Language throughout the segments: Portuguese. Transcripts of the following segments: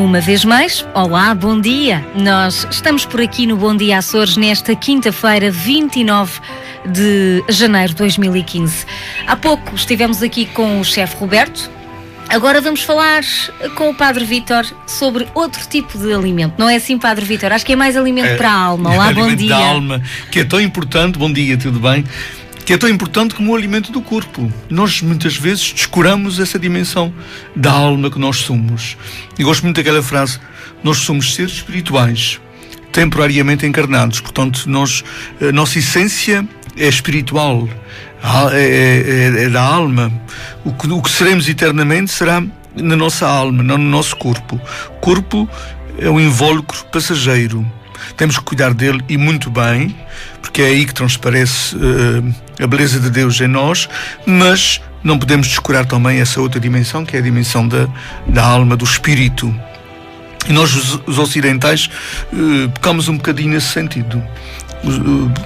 Uma vez mais, olá, bom dia. Nós estamos por aqui no Bom Dia Açores nesta quinta-feira, 29 de janeiro de 2015. Há pouco estivemos aqui com o chefe Roberto. Agora vamos falar com o Padre Vítor sobre outro tipo de alimento. Não é assim, Padre Vítor? Acho que é mais alimento para a alma. Olá, bom dia. Da alma, que é tão importante. Bom dia, tudo bem? Que é tão importante como o alimento do corpo. Nós muitas vezes descuramos essa dimensão da alma que nós somos. E gosto muito daquela frase: nós somos seres espirituais, temporariamente encarnados. Portanto, a nossa essência é espiritual, é da alma. O que seremos eternamente será na nossa alma, não no nosso corpo. O corpo é um invólucro passageiro. Temos que cuidar dele, e muito bem, porque é aí que transparece a beleza de Deus em nós, mas não podemos descurar também essa outra dimensão, que é a dimensão da alma, do espírito. E nós, os ocidentais, pecamos um bocadinho nesse sentido.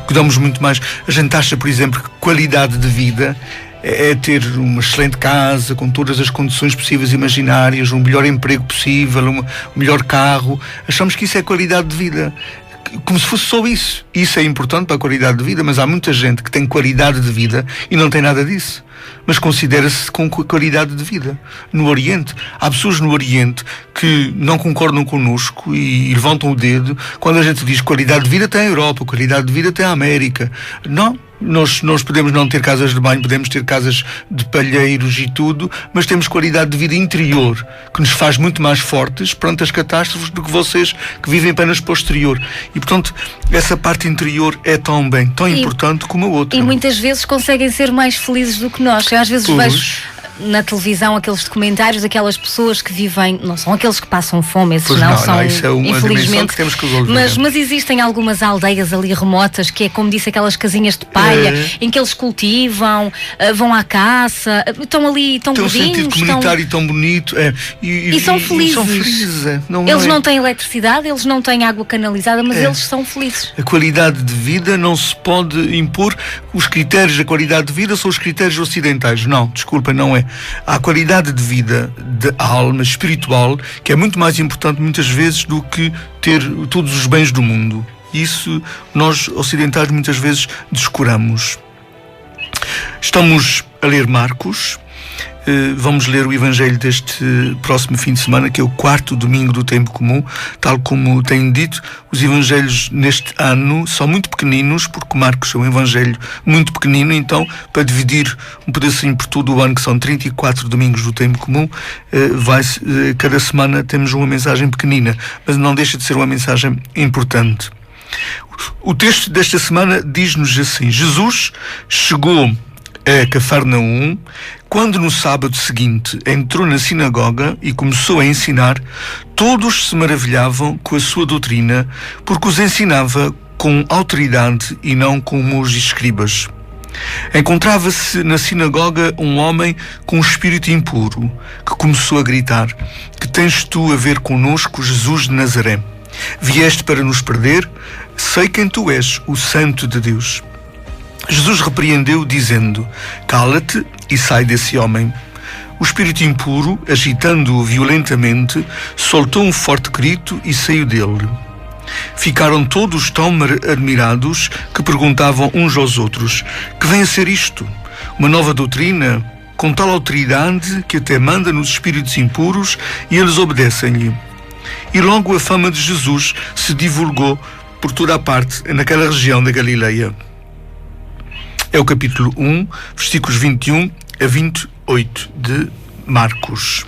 Cuidamos muito mais. A gente acha, por exemplo, que qualidade de vida é ter uma excelente casa, com todas as condições possíveis e imaginárias, um melhor emprego possível, um melhor carro. Achamos que isso é qualidade de vida, como se fosse só isso. Isso é importante para a qualidade de vida, mas há muita gente que tem qualidade de vida e não tem nada disso, mas considera-se com qualidade de vida. No Oriente, há pessoas no Oriente que não concordam connosco e levantam o dedo quando a gente diz qualidade de vida tem a Europa, qualidade de vida tem a América. Não. Nós podemos não ter casas de banho, podemos ter casas de palheiros e tudo, mas temos qualidade de vida interior, que nos faz muito mais fortes perante as catástrofes do que vocês que vivem apenas para o exterior. E, portanto, essa parte interior é tão importante como a outra. E muitas vezes conseguem ser mais felizes do que nós. Eu às vezes vejo na televisão aqueles documentários daquelas pessoas que vivem, não são aqueles que passam fome, esses não são, isso é uma infelizmente, que temos que resolver. Mas existem algumas aldeias ali remotas que é, como disse, aquelas casinhas de palha, em que eles cultivam, vão à caça, estão ali tão bonitinhos. Tem um sentido comunitário tão bonito. E são felizes. Eles não têm eletricidade, eles não têm água canalizada, mas eles são felizes. A qualidade de vida não se pode impor. Os critérios da qualidade de vida são os critérios ocidentais. Não, desculpa, não é. Há a qualidade de vida da alma espiritual, que é muito mais importante muitas vezes do que ter todos os bens do mundo. Isso nós ocidentais muitas vezes descuramos. Estamos a ler Marcos. Vamos ler o Evangelho deste próximo fim de semana, que é o 4º domingo do tempo comum. Tal como tenho dito, os Evangelhos neste ano são muito pequeninos, porque Marcos é um Evangelho muito pequenino. Então, para dividir um pedacinho por todo o ano, que são 34 domingos do tempo comum, cada semana temos uma mensagem pequenina, mas não deixa de ser uma mensagem importante. O texto desta semana diz-nos assim: Jesus chegou a Cafarnaum, quando no sábado seguinte entrou na sinagoga e começou a ensinar, todos se maravilhavam com a sua doutrina, porque os ensinava com autoridade e não como os escribas. Encontrava-se na sinagoga um homem com um espírito impuro, que começou a gritar: que tens tu a ver conosco, Jesus de Nazaré? Vieste para nos perder? Sei quem tu és, o Santo de Deus. Jesus repreendeu, dizendo: cala-te e sai desse homem. O espírito impuro, agitando-o violentamente, soltou um forte grito e saiu dele. Ficaram todos tão admirados que perguntavam uns aos outros: que vem a ser isto? Uma nova doutrina, com tal autoridade que até manda nos espíritos impuros e eles obedecem-lhe. E logo a fama de Jesus se divulgou por toda a parte, naquela região da Galileia. É o capítulo 1, versículos 21 a 28 de Marcos.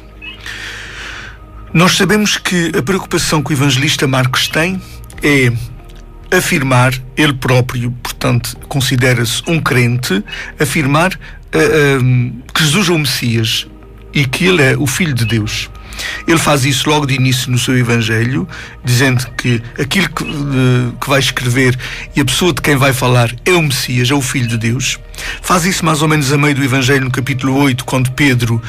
Nós sabemos que a preocupação que o evangelista Marcos tem é afirmar, ele próprio, portanto, considera-se um crente, afirmar que Jesus é o Messias e que ele é o Filho de Deus. Ele faz isso logo de início no seu Evangelho, dizendo que aquilo que vai escrever e a pessoa de quem vai falar é o Messias, é o Filho de Deus. Faz isso mais ou menos a meio do Evangelho, no capítulo 8, quando Pedro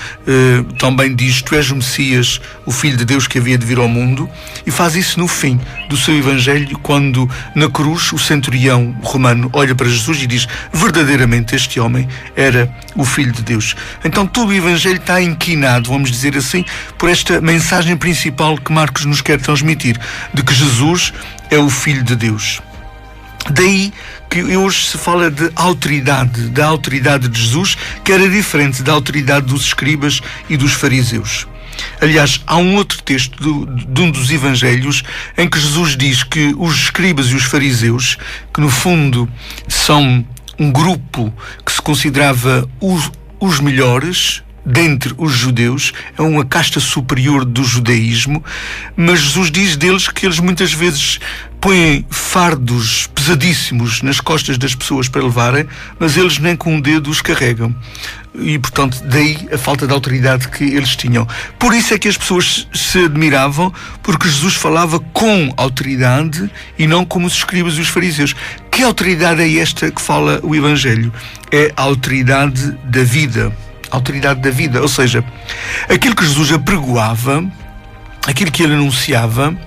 também diz: tu és o Messias, o Filho de Deus que havia de vir ao mundo. E faz isso no fim do seu Evangelho, quando na cruz o centurião romano olha para Jesus e diz: verdadeiramente este homem era o Filho de Deus. Então todo o Evangelho está inquinado, vamos dizer assim, por esta mensagem principal que Marcos nos quer transmitir, de que Jesus é o Filho de Deus. Daí que hoje se fala de autoridade, da autoridade de Jesus, que era diferente da autoridade dos escribas e dos fariseus. Aliás, há um outro texto de um dos evangelhos em que Jesus diz que os escribas e os fariseus, que no fundo são um grupo que se considerava os melhores dentre os judeus, é uma casta superior do judaísmo, mas Jesus diz deles que eles muitas vezes põem fardos pesadíssimos nas costas das pessoas para levarem, mas eles nem com um dedo os carregam. E, portanto, daí a falta de autoridade que eles tinham. Por isso é que as pessoas se admiravam, porque Jesus falava com autoridade e não como os escribas e os fariseus. Que autoridade é esta que fala o Evangelho? É a autoridade da vida. Autoridade da vida, ou seja, aquilo que Jesus apregoava, aquilo que ele anunciava,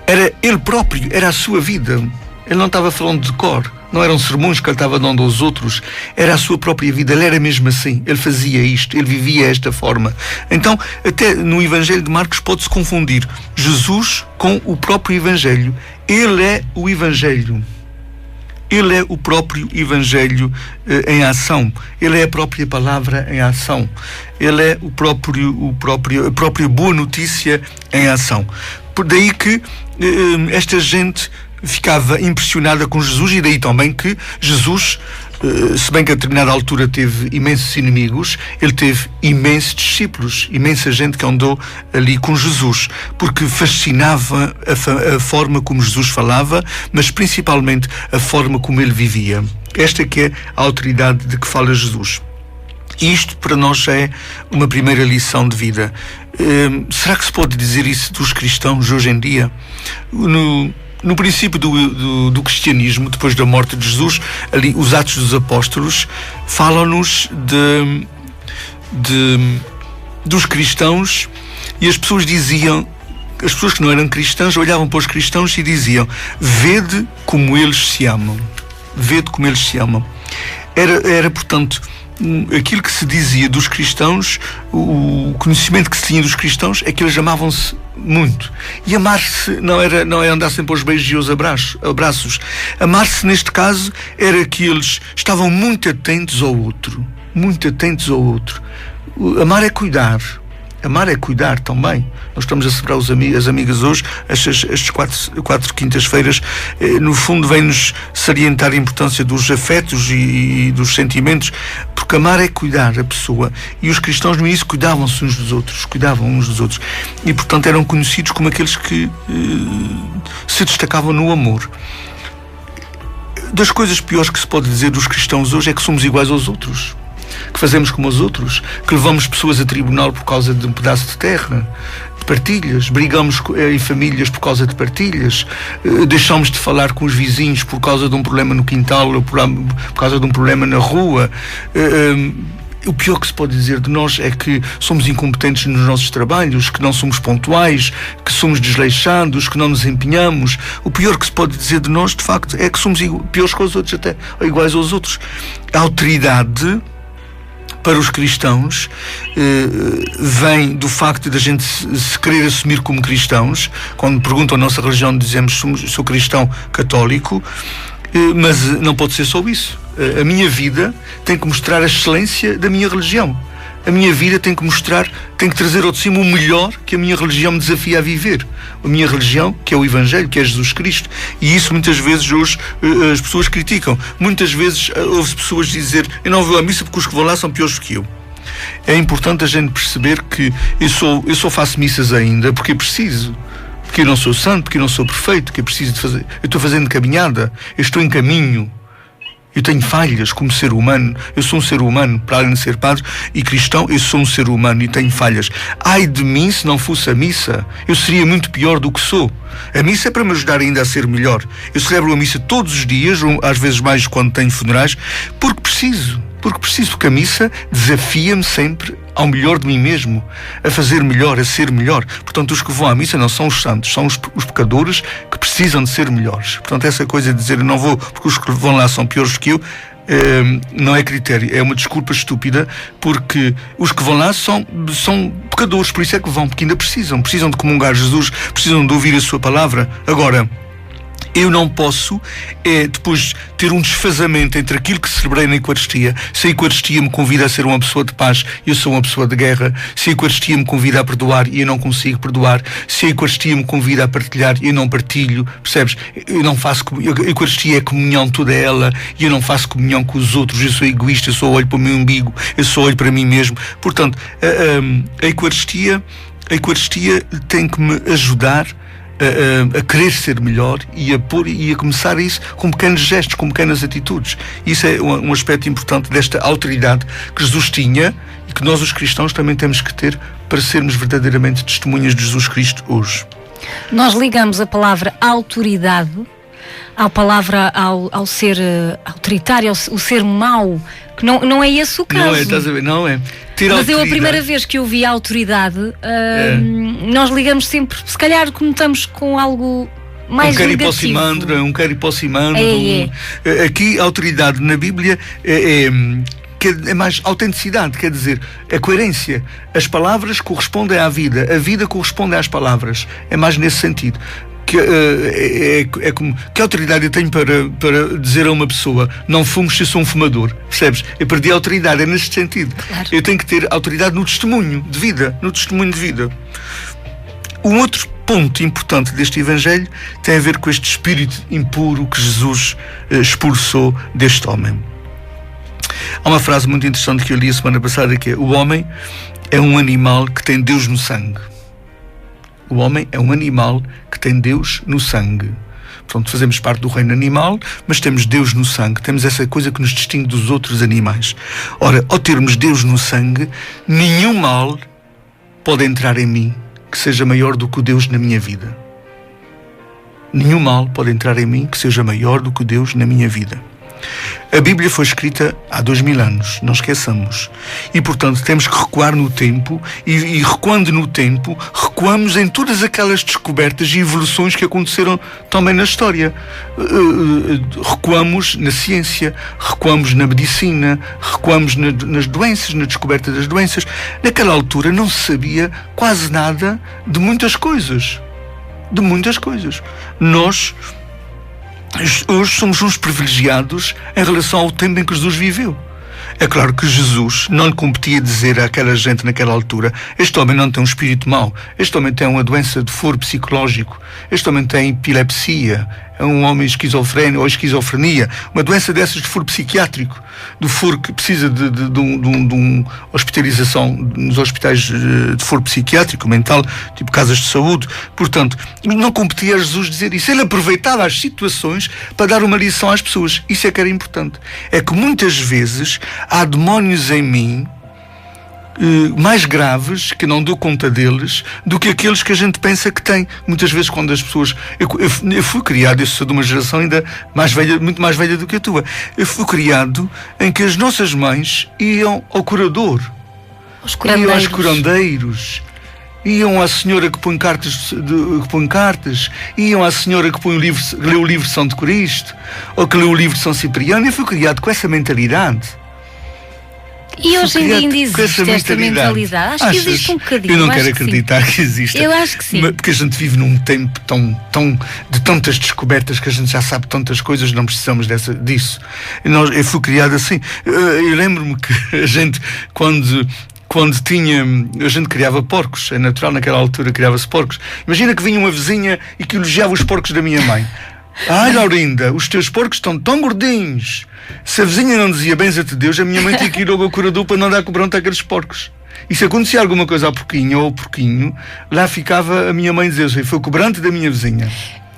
era ele próprio, era a sua vida. Ele não estava falando de cor, não eram sermões que ele estava dando aos outros, era a sua própria vida. Ele era mesmo assim, ele fazia isto, ele vivia esta forma. Então, até no Evangelho de Marcos pode-se confundir Jesus com o próprio Evangelho. Ele é o Evangelho. Ele é o próprio Evangelho em ação. Ele é a própria palavra em ação. Ele é a própria boa notícia em ação. Por daí que esta gente ficava impressionada com Jesus, e daí também que Jesus, se bem que a determinada altura teve imensos inimigos, ele teve imensos discípulos, imensa gente que andou ali com Jesus, porque fascinava a forma como Jesus falava, mas principalmente a forma como ele vivia. Esta que é a autoridade de que fala Jesus. E isto para nós é uma primeira lição de vida. Será que se pode dizer isso dos cristãos hoje em dia? No princípio do cristianismo, depois da morte de Jesus, ali os Atos dos Apóstolos falam-nos dos cristãos, e as pessoas diziam, as pessoas que não eram cristãs olhavam para os cristãos e diziam: vede como eles se amam. Vede como eles se amam. Era portanto, aquilo que se dizia dos cristãos, o conhecimento que se tinha dos cristãos é que eles amavam-se muito. E amar-se não é andar sempre aos beijos e aos abraços. Amar-se, neste caso, era que eles estavam muito atentos ao outro. Muito atentos ao outro. Amar é cuidar. Amar é cuidar também. Nós estamos a celebrar as amigas hoje, estas quatro quintas-feiras, no fundo vem-nos salientar a importância dos afetos e dos sentimentos, porque amar é cuidar a pessoa. E os cristãos no início cuidavam-se uns dos outros, cuidavam uns dos outros. E, portanto, eram conhecidos como aqueles que se destacavam no amor. Das coisas piores que se pode dizer dos cristãos hoje é que somos iguais aos outros, que fazemos como os outros, que levamos pessoas a tribunal por causa de um pedaço de terra, de partilhas, brigamos em famílias por causa de partilhas, deixamos de falar com os vizinhos por causa de um problema no quintal ou por causa de um problema na rua. O pior que se pode dizer de nós é que somos incompetentes nos nossos trabalhos, que não somos pontuais, que somos desleixados, que não nos empenhamos. O pior que se pode dizer de nós, de facto, é que somos piores que os outros, até ou iguais aos outros. A autoridade para os cristãos vem do facto de a gente se querer assumir como cristãos. Quando perguntam a nossa religião, dizemos: sou cristão católico, mas não pode ser só isso. A minha vida tem que mostrar a excelência da minha religião. A minha vida tem que trazer ao de cima o melhor que a minha religião me desafia a viver. A minha religião, que é o Evangelho, que é Jesus Cristo. E isso muitas vezes hoje as pessoas criticam. Muitas vezes ouve-se pessoas dizer: eu não vou à missa porque os que vão lá são piores que eu. É importante a gente perceber que eu só faço missas ainda porque preciso. Porque eu não sou santo, porque eu não sou perfeito, que eu preciso de fazer. Eu estou fazendo caminhada, eu estou em caminho. Eu tenho falhas como ser humano. Eu sou um ser humano, para além de ser padre e cristão, eu sou um ser humano e tenho falhas. Ai de mim se não fosse a missa. Eu seria muito pior do que sou. A missa é para me ajudar ainda a ser melhor. Eu celebro a missa todos os dias, às vezes mais quando tenho funerais, porque preciso, porque a missa desafia-me sempre ao melhor de mim mesmo, a fazer melhor, a ser melhor. Portanto, os que vão à missa não são os santos, são os pecadores que precisam de ser melhores. Portanto, essa coisa de dizer eu não vou porque os que vão lá são piores que eu, não é critério, é uma desculpa estúpida, porque os que vão lá são pecadores, por isso é que vão, porque ainda precisam de comungar Jesus, precisam de ouvir a sua palavra. Agora, eu não posso depois ter um desfazamento entre aquilo que celebrei na Eucaristia. Se a Eucaristia me convida a ser uma pessoa de paz, eu sou uma pessoa de guerra. Se a Eucaristia me convida a perdoar e eu não consigo perdoar. Se a Eucaristia me convida a partilhar e eu não partilho, percebes? Eu não faço a Eucaristia é comunhão toda ela e eu não faço comunhão com os outros. Eu sou egoísta, eu só olho para o meu umbigo, eu só olho para mim mesmo. Portanto, a Eucaristia tem que me ajudar a querer ser melhor e a começar isso com pequenos gestos, com pequenas atitudes. Isso é um aspecto importante desta autoridade que Jesus tinha e que nós os cristãos também temos que ter para sermos verdadeiramente testemunhas de Jesus Cristo hoje. Nós ligamos a palavra autoridade ao ser autoritário, o ser mau, que não é esse o caso. Não é, estás a ver? Não é. Mas eu, a primeira vez que eu vi a autoridade, nós ligamos sempre, se calhar conectamos com algo mais negativo. Um quero ir para o cimandro. Aqui, a autoridade na Bíblia é mais autenticidade, quer dizer, a coerência. As palavras correspondem à vida, a vida corresponde às palavras. É mais nesse sentido. Que autoridade eu tenho para dizer a uma pessoa não fumes se eu sou um fumador, percebes? Eu perdi a autoridade, é neste sentido. Claro. Eu tenho que ter autoridade no testemunho de vida, Um outro ponto importante deste Evangelho tem a ver com este espírito impuro que Jesus expulsou deste homem. Há uma frase muito interessante que eu li a semana passada, que é: o homem é um animal que tem Deus no sangue. O homem é um animal que tem Deus no sangue. Portanto, fazemos parte do reino animal, mas temos Deus no sangue. Temos essa coisa que nos distingue dos outros animais. Ora, ao termos Deus no sangue, nenhum mal pode entrar em mim que seja maior do que o Deus na minha vida. Nenhum mal pode entrar em mim que seja maior do que o Deus na minha vida. A Bíblia foi escrita há 2000 anos, não esqueçamos. E, portanto, temos que recuar no tempo e recuando no tempo, recuamos em todas aquelas descobertas e evoluções que aconteceram também na história. Recuamos na ciência, recuamos na medicina, recuamos nas doenças, na descoberta das doenças. Naquela altura não se sabia quase nada de muitas coisas. Nós hoje somos uns privilegiados em relação ao tempo em que Jesus viveu. É claro que Jesus não lhe competia dizer àquela gente naquela altura: este homem não tem um espírito mau, este homem tem uma doença de foro psicológico, este homem tem epilepsia, é um homem esquizofrénico ou esquizofrenia, uma doença dessas de foro psiquiátrico, do foro que precisa de uma hospitalização nos hospitais de foro psiquiátrico, mental, tipo casas de saúde. Portanto, não competia a Jesus dizer isso. Ele aproveitava as situações para dar uma lição às pessoas. Isso é que era importante. É que muitas vezes há demónios em mim mais graves, que não dou conta deles, do que aqueles que a gente pensa que tem. Muitas vezes, quando as pessoas... Eu fui criado, eu sou de uma geração ainda mais velha, muito mais velha do que a tua. Eu fui criado em que as nossas mães iam ao curador, iam aos curandeiros, iam à senhora que põe cartas, iam à senhora que lê o livro de São de Cristo, ou que lê o livro de São Cipriano. Eu fui criado com essa mentalidade. E hoje ainda existe esta mentalidade? Acho que existe um bocadinho. Eu não quero acreditar que existe. Eu acho que sim. Porque a gente vive num tempo de tantas descobertas que a gente já sabe tantas coisas, não precisamos disso. Eu fui criado assim. Eu lembro-me que a gente, quando a gente criava porcos, é natural, naquela altura criava-se porcos. Imagina que vinha uma vizinha e que elogiava os porcos da minha mãe. Ai, Laurinda, os teus porcos estão tão gordinhos. Se a vizinha não dizia benza-te Deus, a minha mãe tinha que ir ao curador para não dar cobrão-te àqueles porcos. E se acontecia alguma coisa ao porquinho ou ao porquinho, lá ficava a minha mãe dizer: foi o cobrante da minha vizinha.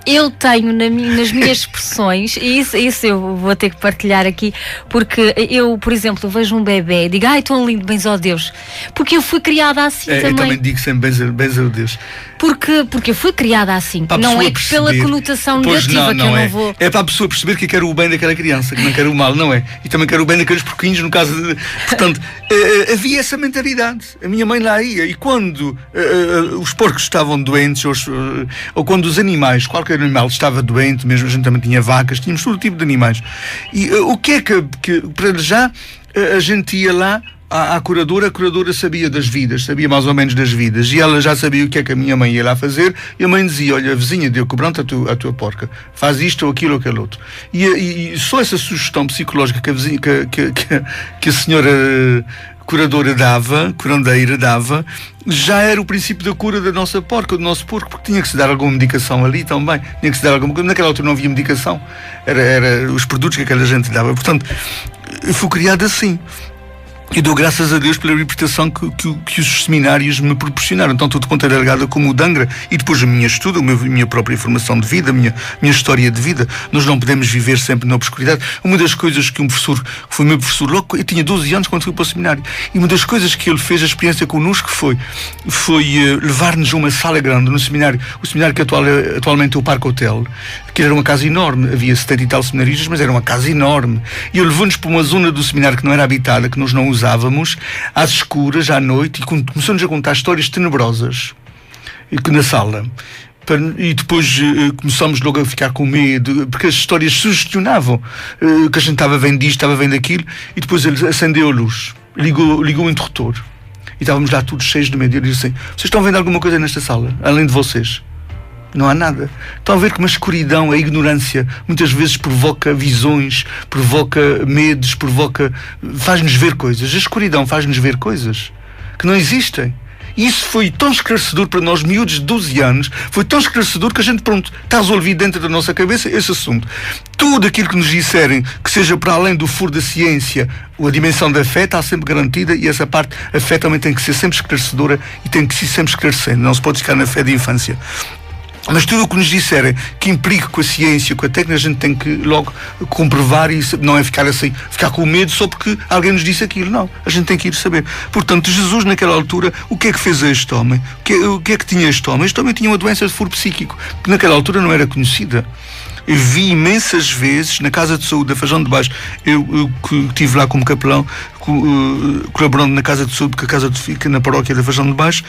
eu tenho nas minhas expressões, e isso eu vou ter que partilhar aqui, porque eu, por exemplo, vejo um bebê e digo, ai, tão lindo, benzo a Deus, porque eu fui criada assim também. Eu também digo sempre benzo a Deus. Porque eu fui criada assim, não é pela conotação negativa que eu não vou... É para a pessoa perceber que quer o bem daquela criança, que não quer o mal, não é? E também quer o bem daqueles porquinhos, no caso de... Portanto, havia essa mentalidade. A minha mãe lá ia, e quando os porcos estavam doentes, ou quando os animais, qualquer animal estava doente, mesmo a gente também tinha vacas, tínhamos todo tipo de animais. E o que é que para já, a gente ia lá à curadora, a curadora sabia das vidas, sabia mais ou menos das vidas, e ela já sabia o que é que a minha mãe ia lá fazer, e a mãe dizia, olha, vizinha, deu cobrante a tua porca, faz isto ou aquilo ou aquele outro. E só essa sugestão psicológica que a senhora curadora dava, curandeira dava, já era o princípio da cura da nossa porca, do nosso porco, porque tinha que se dar alguma medicação ali também, tinha que se dar alguma coisa. Naquela altura não havia medicação, era os produtos que aquela gente dava. Portanto, eu fui criado assim. E dou graças a Deus pela libertação que os seminários me proporcionaram, tanto de Ponta Delgada como o de Angra, e depois a minha estudo, a minha própria formação de vida, a minha história de vida. Nós não podemos viver sempre na obscuridade. Uma das coisas que um professor, que foi meu professor logo, eu tinha 12 anos quando fui para o seminário, e uma das coisas que ele fez, a experiência connosco, foi levar-nos a uma sala grande no seminário, o seminário que atualmente é o Parque Hotel, que era uma casa enorme, havia 70 e tal seminaristas, mas era uma casa enorme, e ele levou-nos para uma zona do seminário que não era habitada, que nós não usávamos, às escuras, à noite, e começou-nos a contar histórias tenebrosas na sala. E depois começamos logo a ficar com medo, porque as histórias sugestionavam, que a gente estava vendo disto, estava vendo aquilo, e depois ele acendeu a luz, ligou o interruptor, e estávamos lá todos cheios de medo. E ele disse assim, vocês estão vendo alguma coisa nesta sala, além de vocês? Não há nada. Estão a ver como a escuridão, a ignorância, muitas vezes provoca visões, provoca medos, faz-nos ver coisas. A escuridão faz-nos ver coisas que não existem. E isso foi tão esclarecedor para nós, miúdos de 12 anos, foi tão esclarecedor que a gente, pronto, está resolvido dentro da nossa cabeça esse assunto. Tudo aquilo que nos disserem, que seja para além do furo da ciência, a dimensão da fé está sempre garantida, e essa parte, a fé também tem que ser sempre esclarecedora e tem que ser sempre esclarecendo. Não se pode ficar na fé de infância. Mas tudo o que nos disserem que implique com a ciência, com a técnica, a gente tem que logo comprovar, e não é ficar assim, ficar com medo só porque alguém nos disse aquilo. Não, a gente tem que ir saber. Portanto, Jesus naquela altura, o que é que fez a este homem? O que é que tinha este homem? Este homem tinha uma doença de furo psíquico, que naquela altura não era conhecida. Eu vi imensas vezes na Casa de Saúde da Fajão de Baixo, eu que estive lá como capelão, colaborando na Casa de Saúde, porque a casa fica na paróquia da Fajão de Baixo,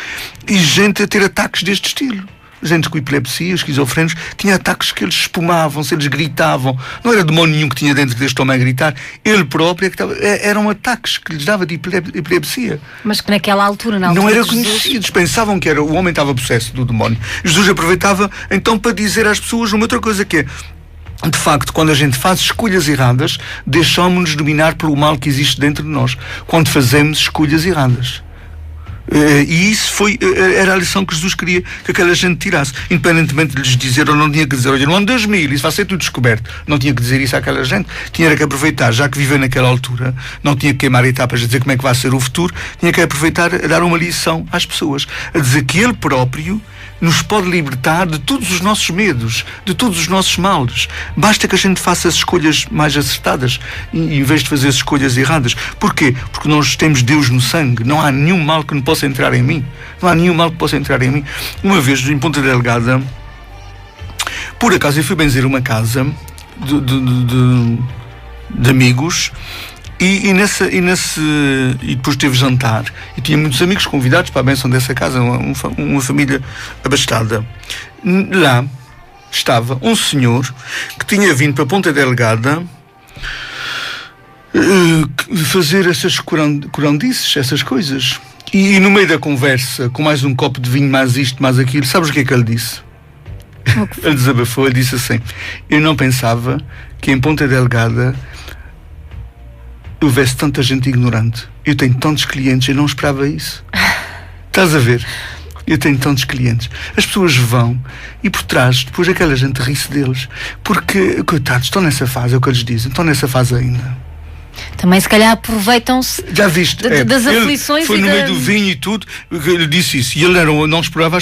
e gente a ter ataques deste estilo. Gente com epilepsia, esquizofrénicos, tinha ataques que eles espumavam, eles gritavam. Não era demónio nenhum que tinha dentro deste homem a gritar. Ele próprio é que estava. Eram ataques que lhes dava de epilepsia. Mas que naquela altura não era conhecidos. Pensavam que o homem estava possesso do demónio. Jesus aproveitava então para dizer às pessoas uma outra coisa, que é: de facto, quando a gente faz escolhas erradas, deixamos-nos dominar pelo mal que existe dentro de nós. Quando fazemos escolhas erradas. E isso era a lição que Jesus queria que aquela gente tirasse, independentemente de lhes dizer, ou não tinha que dizer, olha, no ano 2000 isso vai ser tudo descoberto, não tinha que dizer isso àquela gente, tinha que aproveitar, já que viveu naquela altura, não tinha que queimar etapas a dizer como é que vai ser o futuro, tinha que aproveitar a dar uma lição às pessoas, a dizer que Ele próprio nos pode libertar de todos os nossos medos, de todos os nossos males. Basta que a gente faça as escolhas mais acertadas, em vez de fazer as escolhas erradas. Porquê? Porque nós temos Deus no sangue. Não há nenhum mal que não possa entrar em mim. Não há nenhum mal que possa entrar em mim. Uma vez, em Ponta Delgada, por acaso eu fui benzer uma casa de amigos, e depois teve jantar, e tinha muitos amigos convidados para a bênção dessa casa, uma família abastada. Lá estava um senhor que tinha vindo para Ponta Delgada fazer essas curandices, essas coisas. E no meio da conversa, com mais um copo de vinho, mais isto, mais aquilo, sabes o que é que ele disse? Ele desabafou, ele disse assim: eu não pensava que em Ponta Delgada houvesse tanta gente ignorante. Eu tenho tantos clientes, eu não esperava isso. Estás a ver? Eu tenho tantos clientes. As pessoas vão e por trás, depois aquela gente ri-se deles. Porque, coitados, estão nessa fase, é o que eles dizem, estão nessa fase ainda. Também se calhar aproveitam-se já viste, das aflições. Foi no meio do vinho e tudo, ele disse isso. E ele não explorava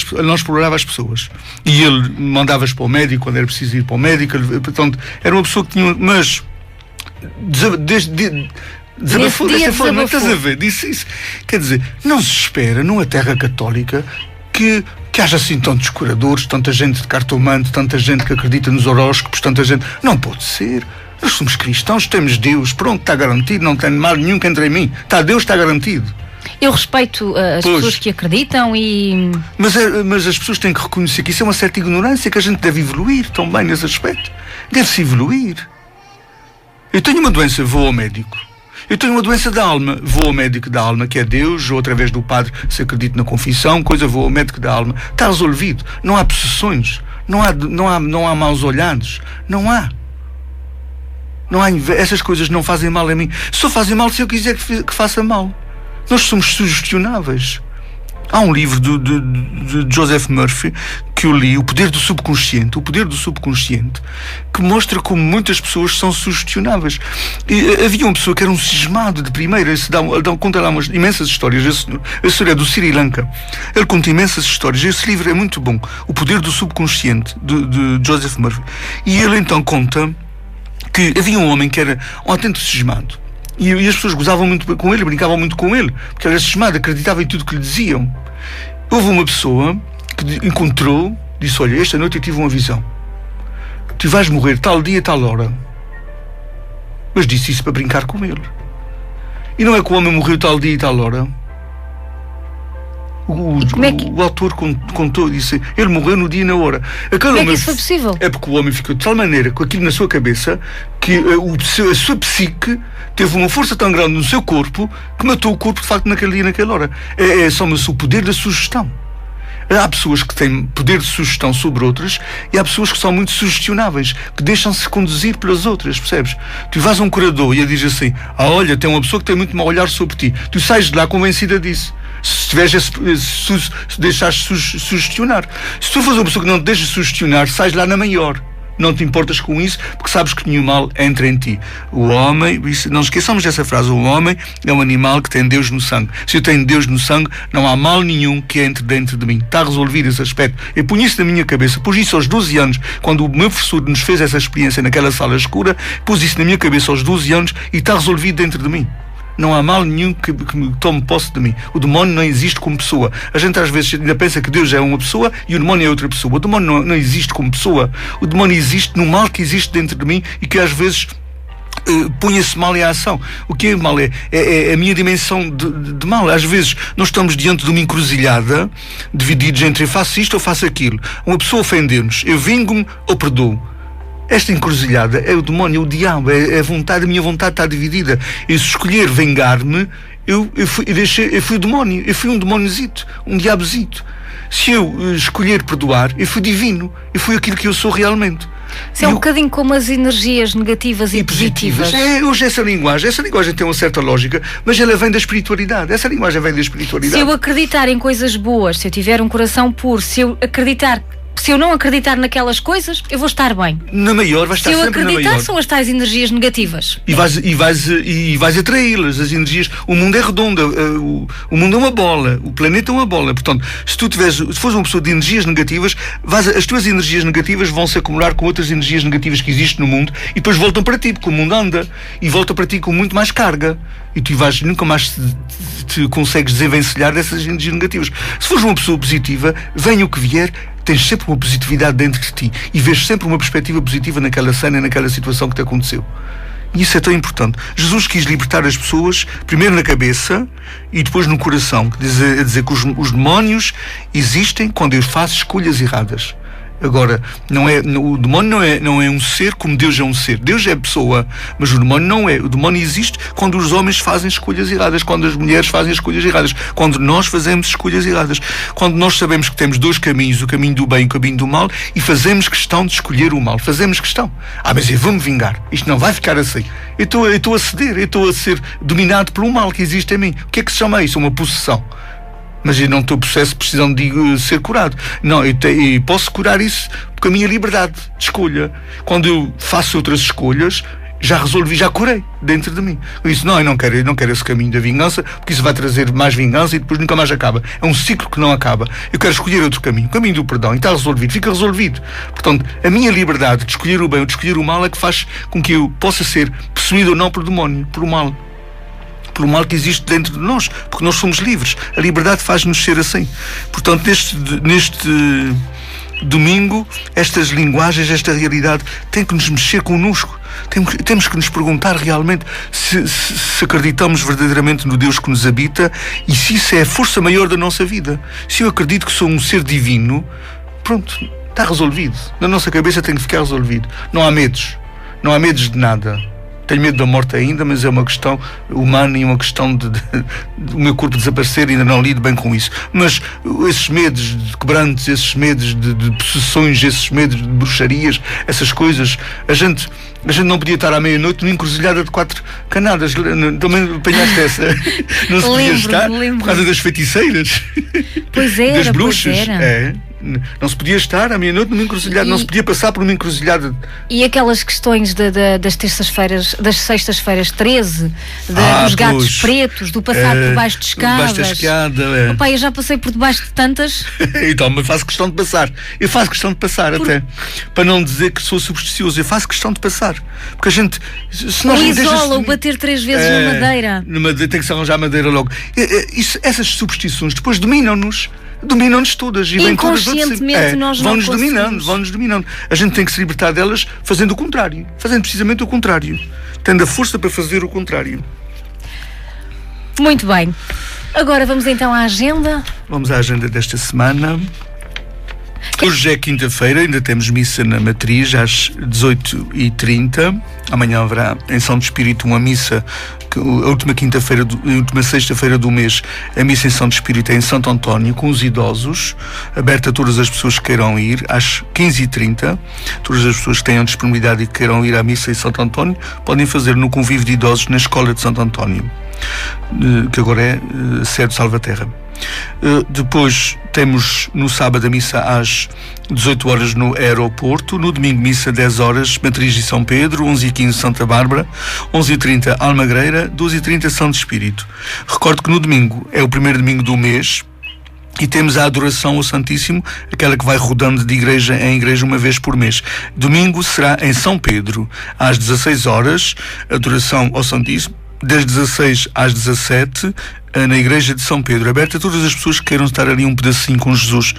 as pessoas. E ele mandava-as para o médico quando era preciso ir para o médico. Portanto, era uma pessoa que tinha. Mas desabafou desta forma, estás a ver? Disse isso. Quer dizer, não se espera numa terra católica que haja assim tantos curadores, tanta gente de cartomante, tanta gente que acredita nos horóscopos, tanta gente. Não pode ser. Nós somos cristãos, temos Deus, pronto, está garantido, não tem mal nenhum que entre em mim. Deus está garantido. Eu respeito as pessoas que acreditam e... Mas as pessoas têm que reconhecer que isso é uma certa ignorância, que a gente deve evoluir também nesse aspecto. Deve-se evoluir. Eu tenho uma doença, vou ao médico. Eu tenho uma doença da alma, vou ao médico da alma, que é Deus, ou através do padre, se acredito na confissão, vou ao médico da alma. Está resolvido. Não há possessões, não há maus olhados, não há. Essas coisas não fazem mal a mim. Só fazem mal se eu quiser que faça mal. Nós somos sugestionáveis. Há um livro de Joseph Murphy que eu li, O Poder do Subconsciente, que mostra como muitas pessoas são sugestionáveis. E havia uma pessoa que era um cismado de primeira, conta lá umas imensas histórias. A história é do Sri Lanka. Ele conta imensas histórias. Esse livro é muito bom, O Poder do Subconsciente, de Joseph Murphy. E ele então conta que havia um homem que era um autêntico cismado. E as pessoas gozavam muito com ele, brincavam muito com ele, porque ele era cismado, acreditava em tudo que lhe diziam. Houve uma pessoa que encontrou, disse: olha, esta noite eu tive uma visão. Tu vais morrer tal dia, tal hora. Mas disse isso para brincar com ele. E não é que o homem morreu tal dia e tal hora. O autor contou, disse: ele morreu no dia e na hora. Como é que isso foi possível? É porque o homem ficou de tal maneira com aquilo na sua cabeça que a sua psique teve uma força tão grande no seu corpo que matou o corpo de facto naquele dia e naquela hora. Chama-se o poder da sugestão. Há pessoas que têm poder de sugestão sobre outras e há pessoas que são muito sugestionáveis, que deixam-se conduzir pelas outras, percebes? Tu vais a um curador e ele diz assim: olha, tem uma pessoa que tem muito mau olhar sobre ti. Tu sais de lá convencida disso. Se deixares sugestionar. Se tu fores uma pessoa que não te deixa sugestionar, sais lá na maior. Não te importas com isso, porque sabes que nenhum mal entra em ti. O homem, não esqueçamos dessa frase, o homem é um animal que tem Deus no sangue. Se eu tenho Deus no sangue, não há mal nenhum que entre dentro de mim. Está resolvido esse aspecto. Eu ponho isso na minha cabeça, pus isso aos 12 anos, quando o meu professor nos fez essa experiência naquela sala escura, pus isso na minha cabeça aos 12 anos e está resolvido dentro de mim. Não há mal nenhum que me tome posse de mim. O demónio não existe como pessoa. A gente às vezes ainda pensa que Deus é uma pessoa e o demónio é outra pessoa. O demónio não existe como pessoa. O demónio existe no mal que existe dentro de mim e que às vezes põe esse mal em ação. O que é mal? É a minha dimensão de mal. Às vezes nós estamos diante de uma encruzilhada, divididos entre eu faço isto ou faço aquilo. Uma pessoa ofendeu-nos, eu vingo-me ou perdoo. Esta encruzilhada é o demónio, é o diabo, é a vontade, a minha vontade está dividida. E se escolher vingar-me, eu fui o demónio, eu fui um demóniozito, um diabozito. Se eu escolher perdoar, eu fui divino, eu fui aquilo que eu sou realmente. Isso é um bocadinho como as energias negativas e positivas. Hoje essa linguagem tem uma certa lógica, mas ela vem da espiritualidade. Essa linguagem vem da espiritualidade. Se eu acreditar em coisas boas, se eu tiver um coração puro, se eu não acreditar naquelas coisas, eu vou estar bem. Na maior, vais estar sempre na maior. Se eu acreditar, são as tais energias negativas. E vais atraí-las, as energias. O mundo é redondo, o mundo é uma bola, o planeta é uma bola. Portanto, se fores uma pessoa de energias negativas, as tuas energias negativas vão se acumular com outras energias negativas que existem no mundo e depois voltam para ti, porque o mundo anda e volta para ti com muito mais carga. E tu nunca mais te consegues desenvencilhar dessas energias negativas. Se fores uma pessoa positiva, venha o que vier, tens sempre uma positividade dentro de ti e vês sempre uma perspectiva positiva naquela cena, naquela situação que te aconteceu. E isso é tão importante. Jesus quis libertar as pessoas, primeiro na cabeça e depois no coração. A dizer que os demónios existem quando eu faço escolhas erradas. Agora, o demónio não é um ser como Deus é um ser. Deus é pessoa, mas o demónio não é. O demónio existe quando os homens fazem escolhas erradas, quando as mulheres fazem escolhas erradas, quando nós fazemos escolhas erradas, quando nós sabemos que temos dois caminhos, o caminho do bem e o caminho do mal, e fazemos questão de escolher o mal. Fazemos questão. Mas eu vou-me vingar. Isto não vai ficar assim. Eu estou a ceder, eu estou a ser dominado pelo mal que existe em mim. O que é que se chama isso? Uma possessão. Mas eu não estou processo precisando de ser curado. Não, eu posso curar isso com a minha liberdade de escolha. Quando eu faço outras escolhas, já resolvi, já curei dentro de mim. Eu disse, eu não quero esse caminho da vingança, porque isso vai trazer mais vingança e depois nunca mais acaba. É um ciclo que não acaba. Eu quero escolher outro caminho, o caminho do perdão, e está resolvido, fica resolvido. Portanto, a minha liberdade de escolher o bem ou de escolher o mal é que faz com que eu possa ser possuído ou não pelo demónio, pelo mal que existe dentro de nós, porque nós somos livres. A liberdade faz-nos ser assim. Portanto, neste domingo, estas linguagens, esta realidade tem que nos mexer connosco. Temos que nos perguntar realmente se acreditamos verdadeiramente no Deus que nos habita e se isso é a força maior da nossa vida. Se eu acredito que sou um ser divino, pronto, está resolvido. Na nossa cabeça tem que ficar resolvido. Não há medos de nada. Tenho medo da morte ainda, mas é uma questão humana e uma questão do meu corpo desaparecer, ainda não lido bem com isso. Mas esses medos de quebrantos, esses medos de possessões, esses medos de bruxarias, essas coisas, a gente não podia estar à meia-noite numa encruzilhada de 4 canadas. Também apanhaste essa? Não se podia estar por causa das feiticeiras? Pois era, das bruxas. Pois era. É. Não se podia estar à meia-noite numa encruzilhada, não se podia passar por uma encruzilhada. E aquelas questões das terças-feiras, das sextas-feiras 13, dos gatos pretos, do passar por baixo de escadas. Debaixo da escada, Opa, eu já passei por debaixo de tantas. Então, mas faço questão de passar. Eu faço questão de passar até. Para não dizer que sou supersticioso, eu faço questão de passar. Porque a gente... Se nós isola, o bater 3 vezes na madeira. Tem que se arranjar madeira logo. Essas superstições depois dominam-nos todas. E inconscientemente nós não vão-nos dominando. A gente tem que se libertar delas fazendo o contrário. Fazendo precisamente o contrário. Tendo a força para fazer o contrário. Muito bem. Agora vamos então à agenda. Vamos à agenda desta semana. Hoje é quinta-feira, ainda temos missa na Matriz às 18h30. Amanhã haverá em Santo Espírito uma missa, a última sexta-feira do mês, a missa em Santo Espírito é em Santo António, com os idosos, aberta a todas as pessoas que queiram ir, às 15h30. Todas as pessoas que tenham disponibilidade e que queiram ir à missa em Santo António podem fazer no convívio de idosos na Escola de Santo António, que agora é sede Salvaterra. Depois temos no sábado a missa às 18 horas no aeroporto, no domingo missa 10 horas Matriz e São Pedro, 11h15 Santa Bárbara, 11h30 Almagreira, 12h30 Santo Espírito. Recordo que no domingo é o primeiro domingo do mês e temos a adoração ao Santíssimo, aquela que vai rodando de igreja em igreja uma vez por mês. Domingo será em São Pedro, às 16 horas, adoração ao Santíssimo, das 16 às 17, na igreja de São Pedro, aberta a todas as pessoas que queiram estar ali um pedacinho com Jesus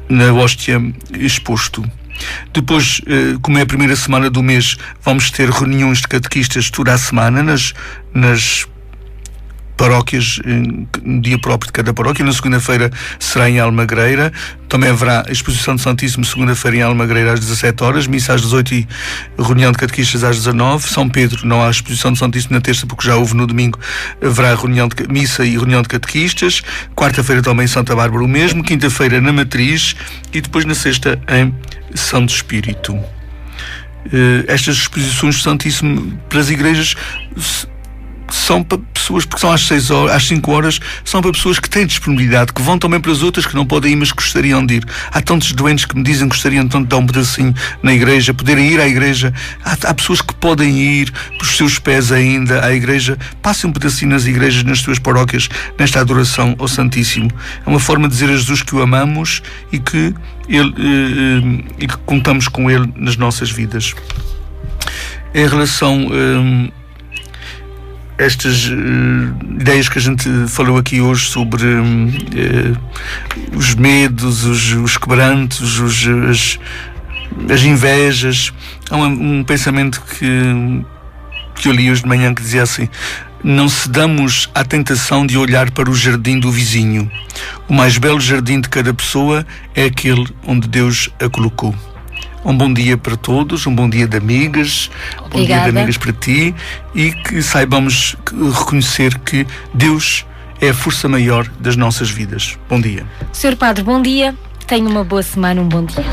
na hóstia exposto. Depois, como é a primeira semana do mês, vamos ter reuniões de catequistas toda a semana nas paróquias, no dia próprio de cada paróquia. Na segunda-feira será em Almagreira. Também haverá a exposição de Santíssimo segunda-feira em Almagreira às 17 horas, missa às 18 e reunião de catequistas às 19. São Pedro não há exposição de Santíssimo na terça, porque já houve no domingo. Haverá missa e reunião de catequistas. Quarta-feira também em Santa Bárbara o mesmo. Quinta-feira na Matriz e depois na sexta em Santo Espírito. Estas exposições de Santíssimo para as igrejas são para pessoas, porque são às 5 horas, são para pessoas que têm disponibilidade, que vão também para as outras que não podem ir, mas gostariam de ir. Há tantos doentes que me dizem que gostariam tanto de dar um pedacinho na igreja, poderem ir à igreja. Há pessoas que podem ir por seus pés ainda à igreja. Passem um pedacinho nas igrejas, nas suas paróquias, nesta adoração ao Santíssimo. É uma forma de dizer a Jesus que o amamos e que contamos com Ele nas nossas vidas. Em relação estas ideias que a gente falou aqui hoje sobre os medos, os quebrantos, as invejas, há um pensamento que eu li hoje de manhã que dizia assim: não cedamos à tentação de olhar para o jardim do vizinho. O mais belo jardim de cada pessoa é aquele onde Deus a colocou. Um bom dia para todos, um bom dia de amigas. Obrigada. Bom dia de amigas para ti, e que saibamos reconhecer que Deus é a força maior das nossas vidas. Bom dia. Sr. Padre, bom dia. Tenha uma boa semana, um bom dia.